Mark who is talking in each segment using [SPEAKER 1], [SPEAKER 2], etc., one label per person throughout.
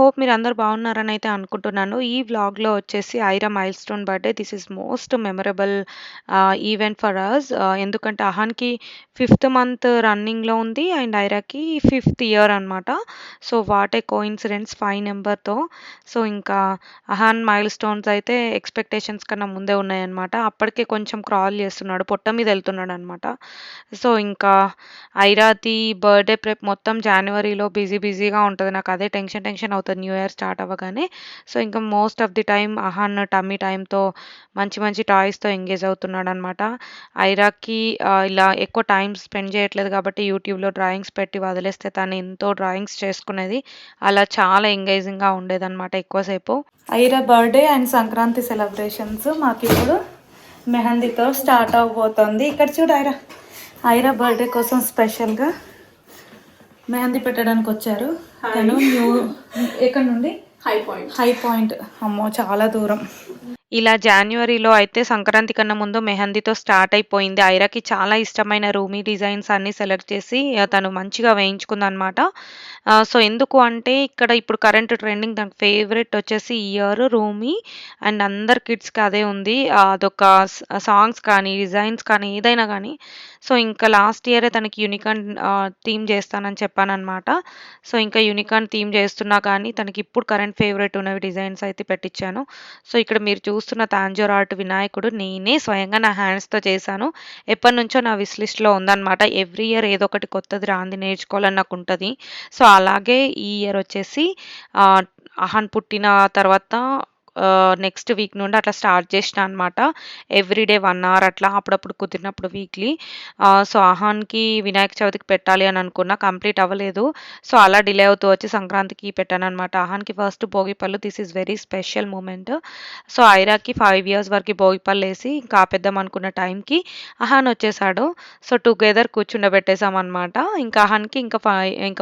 [SPEAKER 1] Hope మీరందరూ బాగున్నారని అయితే అనుకుంటున్నాను. ఈ వ్లాగ్‌లో వచ్చేసి Aira milestone birthday. This is most memorable event for us. ఎందుకంటే అహాన్‌కి ఫిఫ్త్ మంత్ రన్నింగ్‌లో ఉంది అండ్ ఐరాకి ఫిఫ్త్ ఇయర్ అనమాట. సో, వాట్ ఏ కోయిన్సిడెన్స్ 5 నంబర్‌తో. సో, ఇంకా అహాన్ మైల్‌స్టోన్స్ అయితే ఎక్స్‌పెక్టేషన్స్ కన్నా ముందే ఉన్నాయన్నమాట. అప్పటికే కొంచెం క్రాల్ చేస్తున్నాడు. పొట్ట మీద ఎళ్తున్నాడనమాట. సో, ఇంకా ఐరాది బర్త్‌డే ప్రెప్ మొత్తం జాన్యువరిలో బిజీగా ఉంటది. నాకదే టెన్షన్ అవుతది న్యూ ఇయర్ స్టార్ట్ అవ్వగానే. సో, ఇంకా most of the time Ahaan tummy టైమ్‌తో మంచి టాయ్స్‌తో ఎంగేజ్ అవుతున్నాడనమాట. ఐరాకి ఇలా ఎక్కువ టైమ్ స్పెండ్ చేయట్లేదు కాబట్టి యూట్యూబ్‌లో డ్రాయింగ్స్ పెట్టి వదిలేస్తే తను ఎంతో డ్రాయింగ్స్ చేసుకునేది. అలా చాలా ఎంగేజింగ్‌గా ఉండేదనమాట ఎక్కువసేపు. Aira birthday and Sankranti celebrations మాకిప్పుడు మెహందీతో స్టార్ట్ అవ్వబోతోంది. ఇక్కడ చూడు ఐరా బర్త్‌డే కోసం స్పెషల్‌గా మెహందీ పెట్టడానికి వచ్చారు. తను ఎక్కడ నుండి హై పాయింట్. అమ్మో చాలా దూరం. ఇలా జాన్యువరిలో అయితే సంక్రాంతి కన్నా ముందు మెహందీతో స్టార్ట్ అయిపోయింది. ఐరాకి చాలా ఇష్టమైన రూమీ డిజైన్స్ అన్నీ సెలెక్ట్ చేసి తను మంచిగా వేయించుకుందనమాట. సో, ఎందుకు అంటే ఇక్కడ ఇప్పుడు కరెంట్ ట్రెండింగ్ తనకు ఫేవరెట్ వచ్చేసి ఇయర్ రూమీ అండ్ అందరు కిడ్స్‌కి అదే ఉంది. అదొక సాంగ్స్ కానీ, డిజైన్స్ కానీ ఏదైనా గానీ. సో, ఇంకా లాస్ట్ ఇయరే తనకి యూనికార్న్ థీమ్ చేస్తానని చెప్పాననమాట. సో, ఇంకా యూనికార్న్ థీమ్ చేస్తున్నా కానీ తనకి ఇప్పుడు కరెంట్ ఫేవరెట్ ఉన్నవి డిజైన్స్ అయితే పెట్టించాను. సో, ఇక్కడ మీరు చూస్తున్న తాంజూర్ ఆర్ట్ వినాయకుడు నేనే స్వయంగా నా హ్యాండ్స్‌తో చేశాను. ఎప్పటినుంచో నా విష్ లిస్ట్‌లో ఉందనమాట. ఎవ్రీ ఇయర్ ఏదో ఒకటి కొత్తది రాంది నేర్చుకోవాలని నాకుంటది. సో, అలాగే ఈ ఇయర్ వచ్చేసి ఆహ్, అహాన్ పుట్టిన తర్వాత నెక్స్ట్ వీక్ నుండి అట్లా స్టార్ట్ చేసినా అనమాట. ఎవ్రీడే 1 అవర్ అట్లా అప్పుడప్పుడు కుదిరినప్పుడు వీక్లీ. సో, అహాన్‌కి వినాయక చవితికి పెట్టాలి అని అనుకున్నా. కంప్లీట్ అవ్వలేదు. సో, అలా డిలే అవుతూ వచ్చి సంక్రాంతికి పెట్టాననమాట. అహాన్‌కి ఫస్ట్ భోగిపళ్ళు. This is very special moment. So, ఐరాకి 5 ఇయర్స్ వరకి భోగిపళ్ళేసి ఇంకా ఆపేద్దాం అనుకున్న టైంకి అహాన్ వచ్చేసాడు. సో, టుగెదర్ కూర్చుండబెట్టేసామనమాట. ఇంకా అహాన్‌కి ఇంకా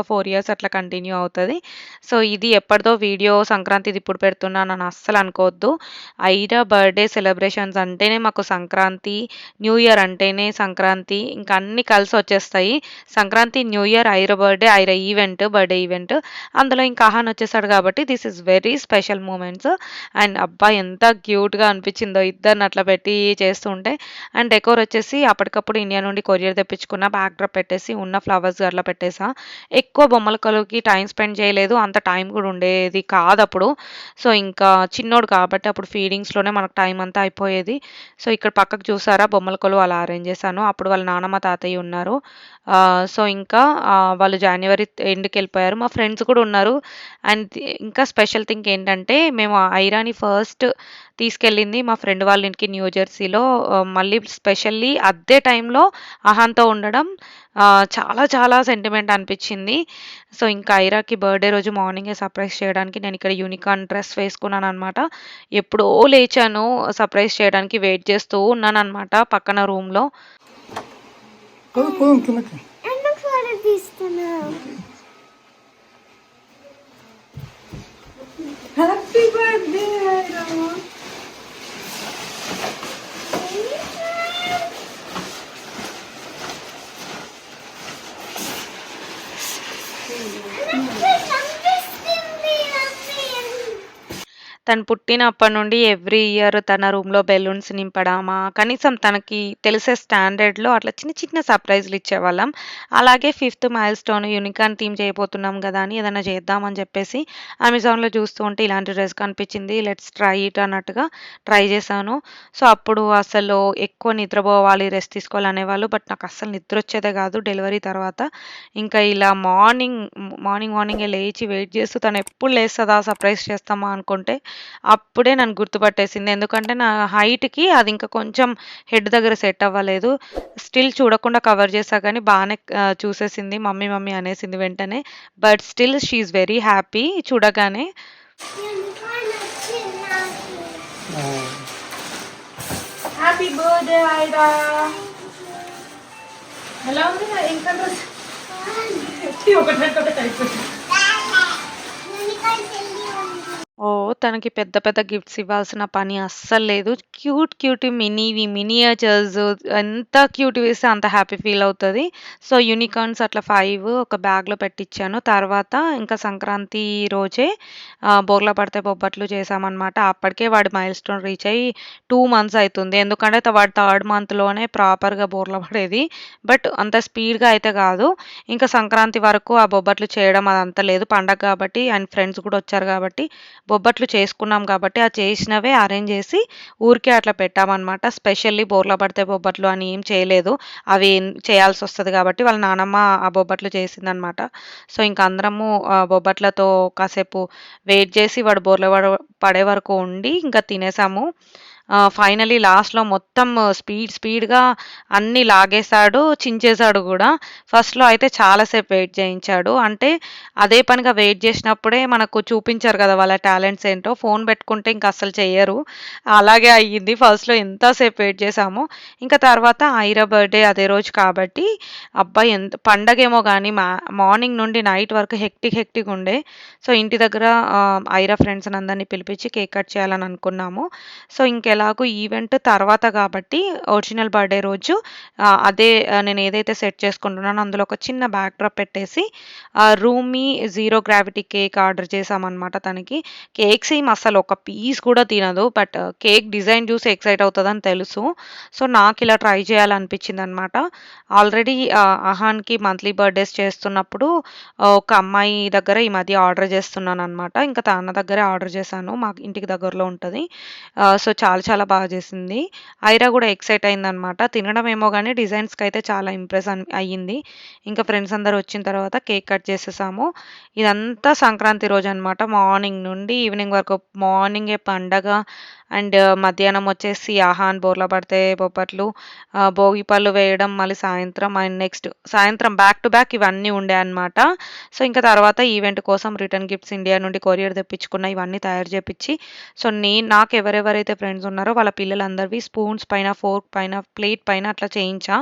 [SPEAKER 1] 4 ఇయర్స్ అట్లా కంటిన్యూ అవుతది. సో, ఇది ఎప్పటిదో వీడియో సంక్రాంతిది ఇప్పుడు పెడుతున్నానని అస్సలు అనుకోవద్దు. ఐరా బర్త్‌డే సెలబ్రేషన్స్ అంటేనే మాకు సంక్రాంతి, న్యూ ఇయర్ అంటేనే సంక్రాంతి ఇంకా అన్నీ కలిసొచ్చేస్తాయి. Sankranti, new year, Aira birthday, Aira event, birthday event. అందులో ఇంకా అహాన్ వచ్చేసాడు కాబట్టి this is very special moments. And అబ్బా! ఎంత క్యూట్‌గా అనిపించిందో ఇద్దరిని అట్లా పెట్టి చేస్తుంటే. అండ్ డెకోర్ వచ్చేసి అప్పటికప్పుడు ఇండియా నుండి కొరియర్ తెప్పించుకున్న బ్యాక్ డ్రాప్ పెట్టేసి ఉన్న ఫ్లవర్స్ అట్లా పెట్టేసా. ఎక్కువ బొమ్మల కొలువుకి టైమ్ స్పెండ్ చేయలేదు. అంత టైం కూడా ఉండేది కాదప్పుడు. సో, ఇంకా చిన్నోడు కాబట్టి అప్పుడు ఫీడింగ్స్‌లోనే మనకు టైం అంతా అయిపోయేది. సో, ఇక్కడ పక్కకు చూసారా బొమ్మల కొలువు అలా అరేంజ్ చేశాను. అప్పుడు వాళ్ళ నానమ్మ, తాతయ్య ఉన్నారు. సో, ఇంకా వాళ్ళు జాన్యువరి ఎండ్‌కెళ్ళిపోయారు. మా ఫ్రెండ్స్ కూడా ఉన్నారు. అండ్ ఇంకా స్పెషల్ థింగ్ ఏంటంటే మేము ఐరాని ఫస్ట్ తీసుకెళ్ళింది మా ఫ్రెండ్ వాళ్ళ ఇంటికి న్యూ జెర్సీలో. మళ్ళీ స్పెషల్లీ అదే టైంలో అహాన్‌తో ఉండడం చాలా సెంటిమెంట్ అనిపించింది. సో, ఇంకా ఐరాకి బర్త్‌డే రోజు మార్నింగే సర్ప్రైజ్ చేయడానికి నేను ఇక్కడ యూనికార్న్ డ్రెస్ వేసుకున్నాననమాట. ఎప్పుడో లేచాను సర్ప్రైజ్ చేయడానికి వెయిట్ చేస్తూ ఉన్నాననమాట పక్కన రూమ్‌లో.
[SPEAKER 2] ఎందుకు ఫోటో తీస్తున్నావు?
[SPEAKER 1] Happy birthday Aira. తను పుట్టినప్పటి నుండి ఎవ్రీ ఇయర్ తన రూమ్‌లో బెలూన్స్ నింపడమా, కనీసం తనకి తెలిసే స్టాండర్డ్‌లో అట్లా చిన్న సర్ప్రైజ్‌లు ఇచ్చేవాళ్ళం. అలాగే ఫిఫ్త్ మైల్‌స్టోన్ యూనికార్న్ థీమ్ చేయబోతున్నాం గదా అని ఏదైనా చేద్దామని చెప్పేసి అమెజాన్‌లో చూస్తూ ఉంటే ఇలాంటి డ్రెస్ కనిపించింది. లెట్స్ ట్రై ఇట్ అన్నట్టుగా ట్రై చేశాను. సో, అప్పుడు అసలు ఎక్కువ నిద్రపోవాలి, రెస్ట్ తీసుకోవాలి అనేవాళ్ళు. బట్ నాకు అస్సలు నిద్ర వచ్చేదే కాదు డెలివరీ తర్వాత. ఇంకా ఇలా మార్నింగే లేచి వెయిట్ చేస్తూ తను ఎప్పుడు లేస్తదా సర్ప్రైజ్ చేస్తామా అనుకుంటే అప్పుడే నన్ను గుర్తుపట్టేసింది. ఎందుకంటే నా హైట్‌కి అది ఇంకా కొంచెం హెడ్ దగ్గర సెట్ అవ్వలేదు. స్టిల్ చూడకుండా కవర్ చేశా కానీ బానే చూసేసింది. మమ్మీ మమ్మీ అనేసింది వెంటనే. But still she is very happy చూడగానే. Happy birthday Aira. ఎలా ఉంది ఇంకా డ్రెస్? ఒకటి అయిపోయింది. తనకి పెద్ద పెద్ద గిఫ్ట్స్ ఇవ్వాల్సిన పని అస్సలు లేదు. క్యూట్ మినియేచర్స్ ఎంత క్యూట్‌వి ఇస్తే అంత హ్యాపీ ఫీల్ అవుతది. సో, యూనికార్న్స్ అట్లా 5 ఒక బ్యాగ్‌లో పెట్టిచ్చాను. తర్వాత ఇంకా సంక్రాంతి రోజే బోర్ల పడితే బొబ్బట్లు చేశామనమాట. అప్పటికే వాడి మైల్‌స్టోన్ రీచ్ అయ్యి 2 మంత్స్ అయితుంది. ఎందుకంటే వాడు థర్డ్ మంత్‌లోనే ప్రాపర్‌గా బోర్ల పడేది. బట్ అంత స్పీడ్‌గా అయితే కాదు. ఇంకా సంక్రాంతి వరకు ఆ బొబ్బట్లు చేయడం అదంతా లేదు. పండగ కాబట్టి అండ్ ఫ్రెండ్స్ కూడా వచ్చారు కాబట్టి బొబ్బట్లు చేసుకున్నాం కాబట్టి, ఆ చేసినవే అరేంజ్ చేసి ఊరికే అట్లా పెట్టామనమాట. స్పెషల్లీ బోర్ల పడితే బొబ్బట్లు అని ఏం చేయలేదు. అవి చేయాల్సొస్తది కాబట్టి వాళ్ళ నానమ్మ ఆ బొబ్బట్లు చేసిందనమాట. సో, ఇంక అందరము బొబ్బట్లతో కాసేపు వెయిట్ చేసి వాడు బోర్ల పడే వరకు ఉండి ఇంకా తినేసాము. ఫైనల్లీ లాస్ట్‌లో మొత్తం స్పీడ్‌గా అన్నీ లాగేశాడు, చించేశాడు గూడా. ఫస్ట్‌లో అయితే చాలా సేపు వెయిట్ చేయించాడు. అంటే అదే పనిగా వెయిట్ జేసినప్పుడే మనకు చూపించరు గదా! వాళ్ళ టాలెంట్స్ ఏంటో. ఫోన్ పెట్టుకుంటే ఇంక అస్సలు చెయ్యరు. అలాగే అయ్యింది. ఫస్ట్‌లో ఎంత సేపు వెయిట్ చేశామో. ఇంకా తర్వాత ఐరా బర్త్‌డే అదే రోజు కాబట్టి అబ్బా! ఎంత పండగేమో గానీ మార్నింగ్ నుండి నైట్ వరకు హెక్టిక్ ఉండే. సో, ఇంటి దగ్గర ఐరా ఫ్రెండ్స్‌ని అందరిని పిలిపించి కేక్ కట్ చేయాలని అనుకున్నాము. సో, ఇంకెలాగో ఈవెంట్ తర్వాత కాబట్టి ఒరిజినల్ బర్త్‌డే రోజు అదే నేను ఏదైతే సెట్ చేసుకుంటున్నానో అందులో ఒక చిన్న బ్యాక్ డ్రాప్ పెట్టేసి రూమీ జీరో గ్రావిటీ కేక్ ఆర్డర్ చేశామనమాట తనకి. కేక్స్ ఏమి అస్సలు ఒక పీస్ కూడా తినదు. బట్ కేక్ డిజైన్ చూసి ఎక్సైట్ అవుతదని తెలుసు. సో, నాకిలా ట్రై చేయాలనిపించిందనమాట. ఆల్రెడీ అహాన్‌కి మంత్లీ బర్త్‌డేస్ చేస్తున్నప్పుడు ఒక అమ్మాయి దగ్గర ఈ మధ్య ఆర్డర్ చేస్తున్నాననమాట. ఇంకా తన దగ్గరే ఆర్డర్ చేశాను. మాకు ఇంటికి దగ్గరలో ఉంటది. సో, చాలా బాగా చేసింది. ఐరా గూడా ఎక్సైట్ అయిందనమాట. తినడం ఏమో గానీ డిజైన్స్‌కైతే చాలా ఇంప్రెస్ అయ్యింది. ఇంకా ఫ్రెండ్స్ అందరూ వచ్చిన తర్వాత కేక్ కట్ చేసేసాము. ఇదంతా సంక్రాంతి రోజనమాట. మార్నింగ్ నుండి ఈవినింగ్ వరకు మార్నింగే పండగ అండ్ మధ్యాహ్నం వచ్చేసి ఆహాన్ బోర్ల పడితే బొబ్బట్లు, భోగి పళ్ళు వేయడం, మళ్ళీ సాయంత్రం అండ్ నెక్స్ట్ సాయంత్రం బ్యాక్ టు బ్యాక్ ఇవన్నీ ఉండే అనమాట. సో, ఇంకా తర్వాత ఈవెంట్ కోసం రిటర్న్ గిఫ్ట్స్ ఇండియా నుండి కొరియర్ తెప్పించుకున్న ఇవన్నీ తయారు చేపిచ్చి సో, నాకు ఎవరెవరైతే ఫ్రెండ్స్ ఉన్నారో వాళ్ళ పిల్లలందరివి స్పూన్స్ పైన, ఫోర్క్ పైన, ప్లేట్ పైన అట్లా చేయించా.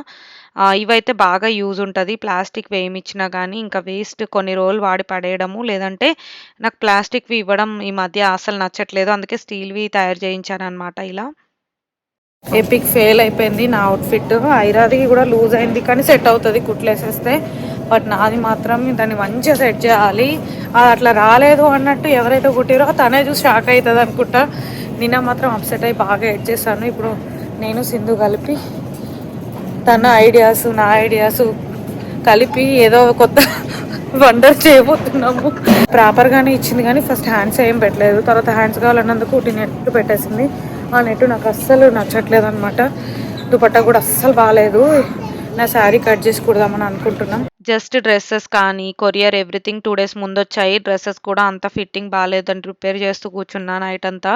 [SPEAKER 1] ఇవైతే బాగా యూజ్ ఉంటది. ప్లాస్టిక్‌వి ఏమిచ్చినా గానీ, ఇంకా వేస్ట్ కొన్ని రోజులు వాడి పడేయడము, లేదంటే నాకు ప్లాస్టిక్‌వి ఇవ్వడం ఈ మధ్య అస్సలు నచ్చట్లేదు. అందుకే స్టీల్‌వి తయారు చేయించాననమాట ఇలా. ఎపిక్ ఫెయిల్ అయిపోయింది నా అవుట్‌ఫిట్. ఐరాది కూడా లూజ్ అయింది కానీ సెట్ అవుతది కుట్లేసేస్తే. బట్ నాది మాత్రం దాన్ని మంచిగా సెట్ చేయాలి. అది అట్లా రాలేదు అన్నట్టు ఎవరైతే కుట్టిరో తనే చూసి షాక్ అయితది అనుకుంటా. నిన్న మాత్రం అప్సెట్ అయ్యి బాగా ఎడ్ చేశాను. ఇప్పుడు నేను సింధు కలిపి తన ఐడియాస్ నా ఐడియాస్ కలిపి ఏదో కొత్త వండర్ చేయబోతున్నాము. ప్రాపర్గానే ఇచ్చింది కానీ ఫస్ట్ హ్యాండ్స్ ఏం పెట్టలేదు. తర్వాత హ్యాండ్స్ కావాలన్నందుకు నెట్ పెట్టేసింది. ఆ నెట్ నాకు అస్సలు నచ్చట్లేదు అనమాట. దుపట్టా కూడా అస్సలు బాగాలేదు. నా శారీ కట్ చేసి కుడదామని అనుకుంటున్నాం. జస్ట్ డ్రెసెస్ కానీ కొరియర్ ఎవ్రీథింగ్ 2 డేస్ ముందొచ్చాయి. డ్రెసెస్ కూడా అంత ఫిట్టింగ్ బాలేదని రిపేర్ చేస్తూ కూర్చున్నా నైట్ అంతా.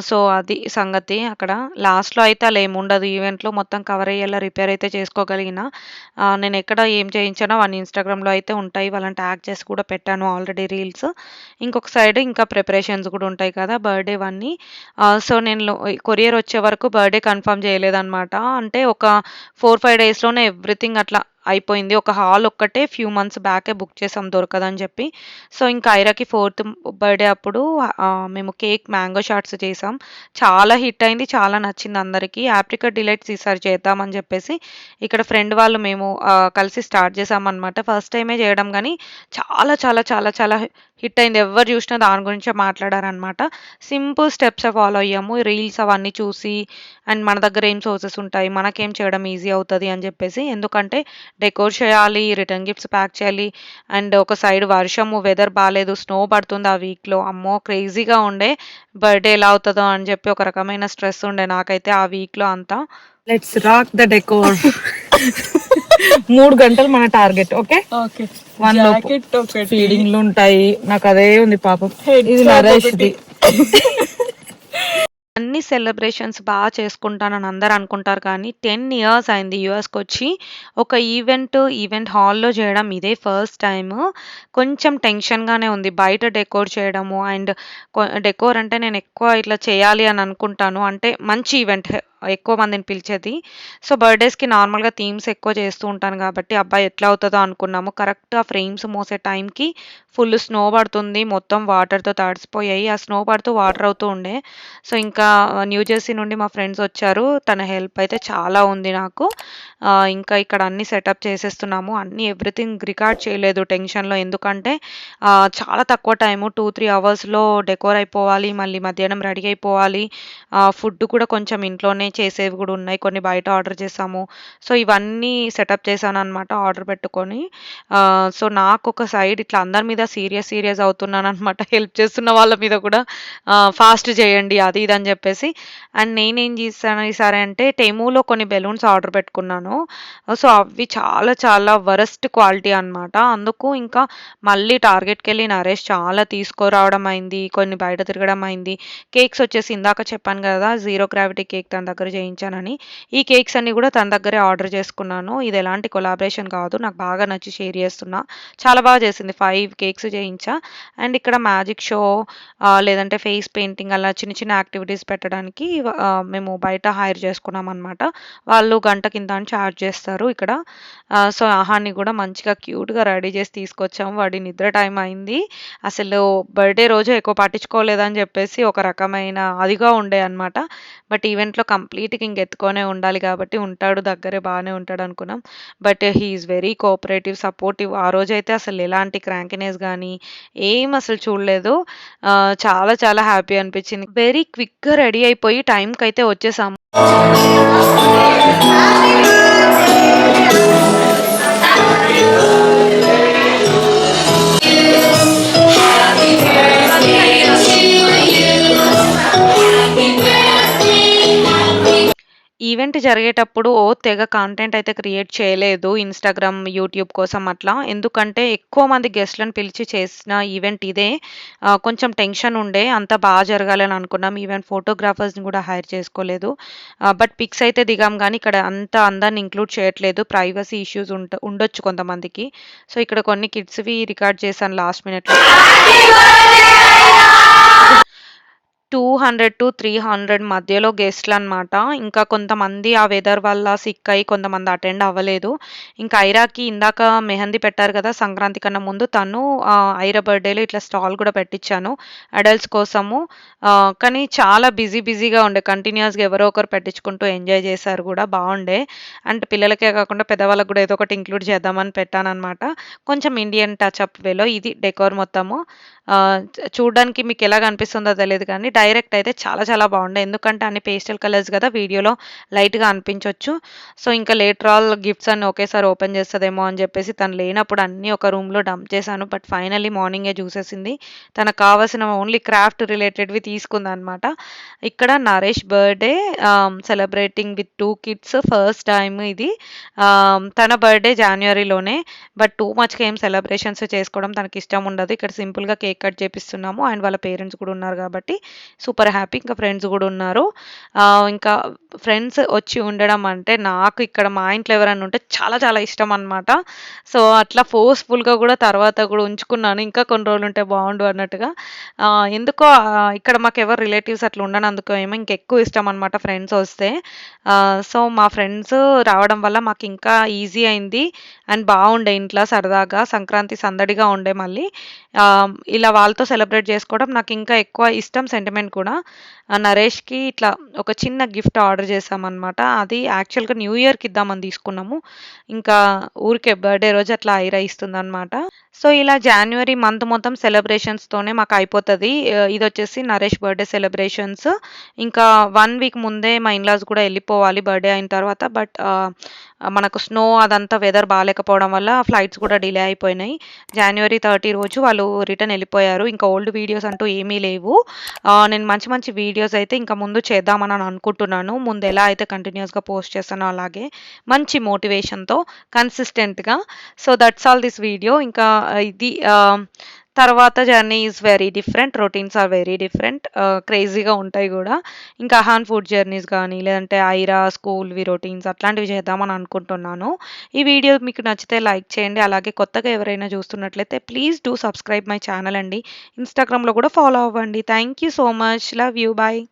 [SPEAKER 1] సో, అది సంగతి అక్కడ. లాస్ట్‌లో అయితే అలా ఏముండదు. ఈవెంట్‌లో మొత్తం కవర్ అయ్యేలా రిపేర్ అయితే చేసుకోగలిగిన. నేను ఎక్కడ ఏం చేయించానో అవన్నీ ఇన్‌స్టాగ్రామ్‌లో అయితే ఉంటాయి. వాళ్ళని ట్యాగ్ చేసి కూడా పెట్టాను ఆల్రెడీ రీల్స్. ఇంకొక సైడ్ ఇంకా ప్రిపరేషన్స్ కూడా ఉంటాయి కదా! బర్త్‌డేవన్నీ. సో, నేను కొరియర్ వచ్చే వరకు బర్త్‌డే కన్ఫర్మ్ చేయలేదనమాట. అంటే ఒక 4, 5 డేస్‌లోనే ఎవ్రీథింగ్ అట్లా అయిపోయింది. ఒక హాల్ ఒక్కటే ఫ్యూ మంత్స్ బ్యాకే బుక్ చేసాం దొరకదని చెప్పి. సో, ఇంకా ఐరాకి 4థ్ బర్త్‌డే అప్పుడు మేము కేక్ మ్యాంగో షాట్స్ చేసాం. చాలా హిట్ అయింది. చాలా నచ్చింది అందరికీ. ఆప్రికాట్ డిలైట్స్ ఈసారి చేద్దామని చెప్పేసి ఇక్కడ ఫ్రెండ్ వాళ్ళు మేము కలిసి స్టార్ట్ చేసామనమాట. ఫస్ట్ టైమే చేయడం గానీ చాలా హిట్ అయింది. ఎవ్వరు చూసినా దాని గురించే మాట్లాడారనమాట. సింపుల్ స్టెప్సే ఫాలో అయ్యాము. రీల్స్ అవన్నీ చూసి అండ్ మన దగ్గర ఏం సోర్సెస్ ఉంటాయి, మనకేం చేయడం ఈజీ అవుతది అని చెప్పేసి. ఎందుకంటే డెకోర్ చేయాలి, రిటర్న్ గిఫ్ట్స్ ప్యాక్ చేయాలి అండ్ ఒక సైడ్ వర్షము, వెదర్ బాలేదు, స్నో పడుతుంది ఆ వీక్‌లో. అమ్మో! క్రేజీగా ఉండే. బర్త్‌డే ఎలా అవుతదో అని చెప్పి ఒక రకమైన స్ట్రెస్ ఉండే నాకైతే ఆ వీక్‌లో అంతా. Let's rock the decor. 3 గంటలు మన టార్గెట్. ఓకే.
[SPEAKER 3] ఓకే.
[SPEAKER 1] 1 లోపు
[SPEAKER 3] జాకెట్ ఒకటి,
[SPEAKER 1] ఫీడింగ్‌లు ఉంటాయి. నాకు అదే ఉంది పాపం.
[SPEAKER 3] హెడ్
[SPEAKER 1] ఇది
[SPEAKER 3] చాప్
[SPEAKER 1] నరేష్‌ది. అన్ని సెలబ్రేషన్స్ చేసుకుంటానని అందరూ అనుకుంటారు కానీ 10 ఇయర్స్ అయింది యూఎస్‌కొచ్చి. ఒక ఈవెంట్ హాల్‌లో చేయడం ఇదే ఫస్ట్ టైము. కొంచెం టెన్షన్‌గానే ఉంది. బయట డెకోర్ చేయడము అండ్ డెకోర్ అంటే నేనెక్కువ ఇట్లా చేయాలి అని అనుకుంటాను. అంటే మంచి ఈవెంట్ ఎక్కువ మందిని పిలిచేది. సో, బర్త్‌డేస్‌కి నార్మల్‌గా థీమ్స్ ఎక్కువ చేస్తూ ఉంటాను కాబట్టి, అబ్బా! ఎట్లా అవుతదో అనుకున్నాము. కరెక్ట్‌గా ఫ్రేమ్స్ మోసే టైంకి ఫుల్ స్నో పడుతుంది. మొత్తం వాటర్‌తో తడిసిపోయాయి. ఆ స్నో పడుతూ వాటర్ అవుతూ ఉండే. సో, ఇంకా న్యూ జెర్సీ నుండి మా ఫ్రెండ్స్ వచ్చారు. తన హెల్ప్ అయితే చాలా ఉంది నాకు. ఇంకా ఇక్కడ అన్నీ సెటప్ చేసేస్తున్నాము. అన్నీ ఎవ్రీథింగ్ రికార్డ్ చేయలేదు టెన్షన్‌లో. ఎందుకంటే చాలా తక్కువ టైము 2, 3 అవర్స్‌లో డెకోర్ అయిపోవాలి. మళ్ళీ మధ్యాహ్నం రెడీ అయిపోవాలి. ఫుడ్ కూడా కొంచెం ఇంట్లోనే చేసేవి కూడా ఉన్నాయి. కొన్ని బయట ఆర్డర్ చేసాము. సో, ఇవన్నీ సెటప్ చేశాననమాట ఆర్డర్ పెట్టుకొని. సో, నాకొక సైడ్ ఇట్లా అందరి మీద సీరియస్ అవుతున్నాననమాట. హెల్ప్ చేస్తున్న వాళ్ళ మీద కూడా ఫాస్ట్ చేయండి అది ఇది అని చెప్పేసి. అండ్ నేనేం చేశాను ఈసారి అంటే టెమూలో కొన్ని బెలూన్స్ ఆర్డర్ పెట్టుకున్నాను. సో, అవి చాలా చాలా వరస్ట్ క్వాలిటీ అనమాట. అందుకు ఇంకా మళ్ళీ టార్గెట్‌కెళ్ళి నరేష్ చాలా తీసుకురావడం అయింది. కొన్ని బయట తిరగడం అయింది. కేక్స్ వచ్చేసి ఇందాక చెప్పాను కదా! జీరో గ్రావిటీ కేక్ తన దగ్గర చేయించానని. ఈ కేక్స్ అన్నీ కూడా తన దగ్గరే ఆర్డర్ చేసుకున్నాను. ఇది ఎలాంటి కొలాబరేషన్ కాదు. నాకు బాగా నచ్చి షేర్ చేస్తున్నా. చాలా బాగా చేసింది. 5 కేక్స్ చేయించా. అండ్ ఇక్కడ మ్యాజిక్ షో లేదంటే ఫేస్ పెయింటింగ్ అలా చిన్న చిన్న యాక్టివిటీస్ పెట్టడానికి మేము బయట హైర్ చేసుకున్నామనమాట. వాళ్ళు గంటకింత అని చార్జ్ చేస్తారు ఇక్కడ. సో, ఆహాన్ని కూడా మంచిగా క్యూట్‌గా రెడీ చేసి తీసుకొచ్చాము. వాడి నిద్ర టైం అయింది. అసలు బర్త్‌డే రోజు ఎక్కువ పట్టించుకోలేదని చెప్పేసి ఒక రకమైన అదిగా ఉండే అనమాట. బట్ ఈవెంట్‌లో కంప్లీట్‌గా ఎత్తుకొనే ఉండాలి కాబట్టి ఉంటాడు దగ్గరే బానే ఉంటాడనుకున్నాం. But he is very cooperative, supportive. ఆ రోజైతే అసలు ఎలాంటి క్రాంకీనెస్ గానీ ఏం అసలు చూడలేదు. చాలా చాలా హ్యాపీ అనిపించింది. వెరీ క్విక్‌గా రెడీ అయిపోయి టైంకైతే వచ్చేసాము. ఈవెంట్ జరిగేటప్పుడు తెగ కంటెంట్ అయితే క్రియేట్ చేయలేదు. ఇన్‌స్టాగ్రామ్, యూట్యూబ్ కోసం అట్లా. ఎందుకంటే ఎక్కువ మంది గెస్ట్‌లను పిలిచి చేసిన ఈవెంట్ ఇదే. కొంచెం టెన్షన్ ఉండే. అంతా జరగాలని అనుకున్నాం. ఈవెన్ ఫోటోగ్రాఫర్స్‌ని కూడా హైర్ చేసుకోలేదు. బట్ పిక్స్ అయితే దిగాం గానీ ఇక్కడ అంత అందరిని ఇంక్లూడ్ చేయట్లేదు. ప్రైవసీ ఇష్యూస్ ఉండొచ్చు కొంతమందికి. సో, ఇక్కడ కొన్ని కిడ్స్‌వి రికార్డ్ చేశాను లాస్ట్ మినిట్‌లో. 200-300 మధ్యలో గెస్ట్‌లనమాట. ఇంకా కొంతమంది ఆ వెదర్ వల్ల సిక్ అయ్యి కొంతమంది అటెండ్ అవ్వలేదు. ఇంకా ఐరాకి ఇందాక మెహందీ పెట్టారు కదా! సంక్రాంతి కన్నా ముందు తను ఐరా బర్త్‌డేలో ఇట్లా స్టాల్ కూడా పెట్టిచ్చాను అడల్ట్స్ కోసము. కానీ చాలా బిజీగా ఉండే. కంటిన్యూయస్‌గా ఎవరో ఒకరు పెట్టించుకుంటూ ఎంజాయ్ చేశారు కూడా బావుండే. అంటే పిల్లలకే కాకుండా పెద్దవాళ్ళకి కూడా ఏదో ఒకటి ఇంక్లూడ్ చేద్దామని పెట్టాననమాట. కొంచెం ఇండియన్ టచప్ వేలో ఇది డెకోర్ మొత్తము. చూడ్డానికి మీకెలాగ అనిపిస్తుందో తెలీదు కానీ డైరెక్ట్ అయితే చాలా చాలా బాగుండే. ఎందుకంటే అన్ని పేస్టల్ కలర్స్ కదా! వీడియోలో లైట్‌గా అనిపించొచ్చు. సో, ఇంకా లేటర్ ఆల్ గిఫ్ట్స్ అన్నీ ఒకేసారి ఓపెన్ చేస్తదేమో అని చెప్పేసి తను లేనప్పుడు అన్నీ ఒక రూమ్‌లో డంప్ చేశాను. బట్ ఫైనల్లీ మార్నింగే చూసేసింది. తనకు కావాల్సిన ఓన్లీ క్రాఫ్ట్ రిలేటెడ్‌వి తీసుకుందనమాట. ఇక్కడ Naresh birthday celebrating with 2 kids first time ఇది. తన బర్త్‌డే జాన్యువరిలోనే. బట్ టూ మచ్‌గా ఏం సెలబ్రేషన్స్ చేసుకోవడం తనకిష్టం ఉండదు. ఇక్కడ సింపుల్‌గా కేక్ కట్ చేపిస్తున్నాము. అండ్ వాళ్ళ పేరెంట్స్ కూడా ఉన్నారు కాబట్టి సూపర్ హ్యాపీ. ఇంకా ఫ్రెండ్స్ కూడా ఉన్నారు. ఇంకా ఫ్రెండ్స్ వచ్చి ఉండడం అంటే నాకు ఇక్కడ మా ఇంట్లో ఎవరైనా ఉంటే చాలా చాలా ఇష్టం అనమాట. సో, అట్లా ఫోర్స్‌ఫుల్‌గా కూడా తర్వాత కూడా ఉంచుకున్నాను. ఇంకా కొన్ని రోజులుంటే బావుండు అన్నట్టుగా. ఎందుకో ఇక్కడ మాకెవరు రిలేటివ్స్ అట్లా ఉండనందుకో ఏమో ఇంకెక్కువ ఇష్టం అనమాట ఫ్రెండ్స్ వస్తే. సో, మా ఫ్రెండ్స్ రావడం వల్ల మాకింకా ఈజీ అయింది. అండ్ బావుండే ఇంట్లో సరదాగా సంక్రాంతి సందడిగా ఉండే మళ్ళీ. ఇలా వాళ్ళతో సెలబ్రేట్ చేసుకోవడం నాకింకా ఎక్కువ ఇష్టం, సెంటిమెంట్ కూడా. నరేష్‌కి ఇట్లా ఒక చిన్న గిఫ్ట్ ఆర్డర్ చేశామనమాట. అది యాక్చువల్‌గా న్యూ ఇయర్‌కి ఇద్దామని తీసుకున్నాము. ఇంకా ఊరికే బర్త్‌డే రోజు అట్లా ఐరా ఇస్తుందనమాట. సో, ఇలా జాన్యువరి మంత్ మొత్తం సెలబ్రేషన్స్‌తోనే మాకయిపోతది. ఇదొచ్చేసి నరేష్ బర్త్‌డే సెలబ్రేషన్స్. ఇంకా 1 వీక్ ముందే మా ఇన్‌లాస్ కూడా ఎళ్ళిపోవాలి బర్త్‌డే అయిన తర్వాత. బట్ మనకు స్నో అదంతా వెదర్ బాలేకపోవడం వల్ల ఫ్లైట్స్ కూడా డిలే అయిపోయినాయి. జాన్యువరి 30 రోజు వాళ్ళు రిటర్న్ ఎళ్ళిపోయారు. ఇంకా ఓల్డ్ వీడియోస్ అంటూ ఏమీ లేవు. నేను మంచి మంచి వీడియోస్ అయితే ఇంకా ముందు చేద్దామని అనుకుంటున్నాను. ముందు ఎలా అయితే కంటిన్యూయస్‌గా పోస్ట్ చేస్తానో అలాగే మంచి మోటివేషన్‌తో కన్సిస్టెంట్‌గా. So, that's all this video. ఇంకా ఇది తర్వాత journey is very different. Routines are very different. క్రేజీగా ఉంటాయి గూడా. ఇంకా అహాన్ ఫుడ్ జర్నీస్ గానీ, లేదంటే ఐరా స్కూల్‌వి రొటీన్స్ అట్లాంటివి చేద్దామని అనుకుంటున్నాను. ఈ వీడియో మీకు నచ్చితే లైక్ చేయండి. అలాగే కొత్తగా ఎవరైనా చూస్తున్నట్లయితే please do subscribe my channel అండి. ఇన్‌స్టాగ్రామ్‌లో కూడా ఫాలో అవ్వండి. Thank you so much. Love you. By.